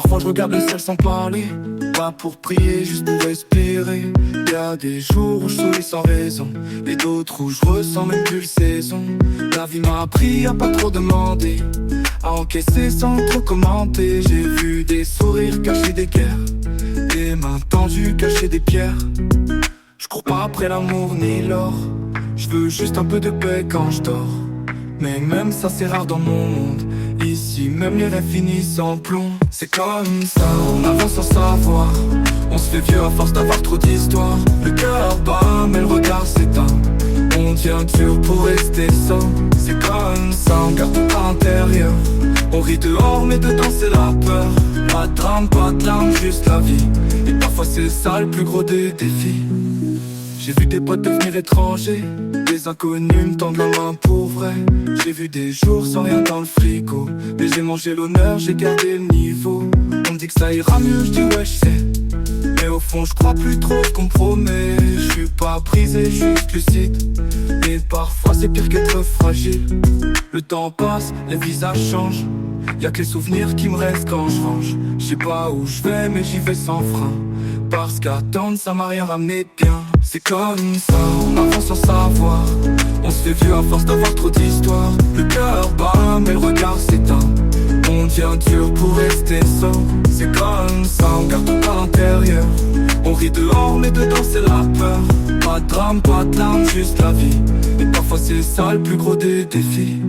Parfois je regarde le ciel sans parler, pas pour prier, juste pour respirer. Y a des jours où je souris sans raison, et d'autres où je ressens même plus le saison. La vie m'a appris à pas trop demander, à encaisser sans trop commenter. J'ai vu des sourires cacher des guerres, des mains tendues cacher des pierres. Je cours pas après l'amour ni l'or, je veux juste un peu de paix quand je dors. Mais même ça c'est rare dans mon monde, ici même les rêves finissent en plomb. C'est comme ça, on avance sans savoir, on se fait vieux à force d'avoir trop d'histoires. Le cœur bat mais le regard s'éteint, on tient dur pour rester sain. C'est comme ça, on garde tout à l'intérieur, on rit dehors mais dedans c'est la peur. Pas de drame, pas de larmes, juste la vie, et parfois c'est ça le plus gros des défis. J'ai vu des potes devenir étrangers, des inconnus me tendent la main pour vrai. J'ai vu des jours sans rien dans le frigo, mais j'ai mangé l'honneur, j'ai gardé le niveau. On me dit que ça ira mieux, je dis ouais je sais, mais au fond je crois plus trop ce qu'on promet. Je suis pas brisé, juste lucide, et parfois c'est pire qu'être fragile. Le temps passe, les visages changent, y'a que les souvenirs qui me restent quand je range. Je sais pas où je vais mais j'y vais sans frein, parce qu'attendre ça m'a rien ramené de bien. C'est comme ça, on avance sans savoir, on se fait vieux à force d'avoir trop d'histoires. Le cœur bat mais le regard s'éteint, on tient dur pour rester sain. C'est comme ça, on garde tout à l'intérieur, on rit dehors mais dedans c'est la peur. Pas de drame, pas de larmes, juste la vie, et parfois c'est ça le plus gros des défis.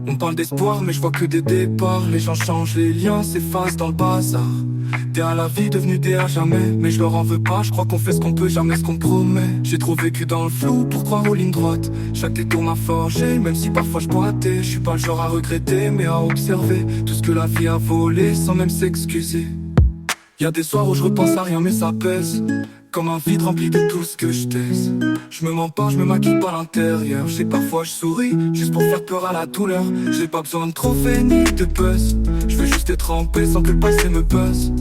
On parle d'espoir mais je vois que des départs, les gens changent, les liens s'effacent dans le bazar. T'es à la vie devenu des à jamais, mais je leur en veux pas, je crois qu'on fait ce qu'on peut, jamais ce qu'on promet. J'ai trop vécu dans le flou pour croire aux lignes droites, chaque détour m'a forgé, même si parfois je boitais. Je suis pas le genre à regretter, mais à observer tout ce que la vie a volé sans même s'excuser. Y'a des soirs où je repense à rien mais ça pèse, comme un vide rempli de tout ce que je taise. Je me mens pas, je me maquille pas à l'intérieur, j'ai parfois je souris, juste pour faire peur à la douleur. J'ai pas besoin de trophées ni de buzz, je veux juste être en paix sans que le passé me buzz.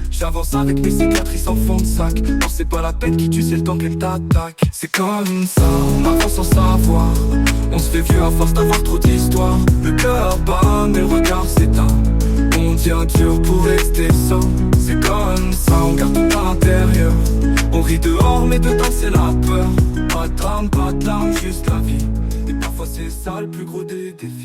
J'avance avec mes cicatrices en fond de sac, non c'est pas la peine qui tue, c'est le temps qu'elle t'attaque. C'est comme ça, on avance sans savoir, on se fait vieux à force d'avoir trop d'histoires. Le cœur bat mais le regard s'éteint, on tient dur pour rester sain. C'est comme ça, on garde tout à l'intérieur, on rit dehors mais dedans c'est la peur. Pas de drame, pas de larmes, juste la vie, et parfois c'est ça le plus gros des défis.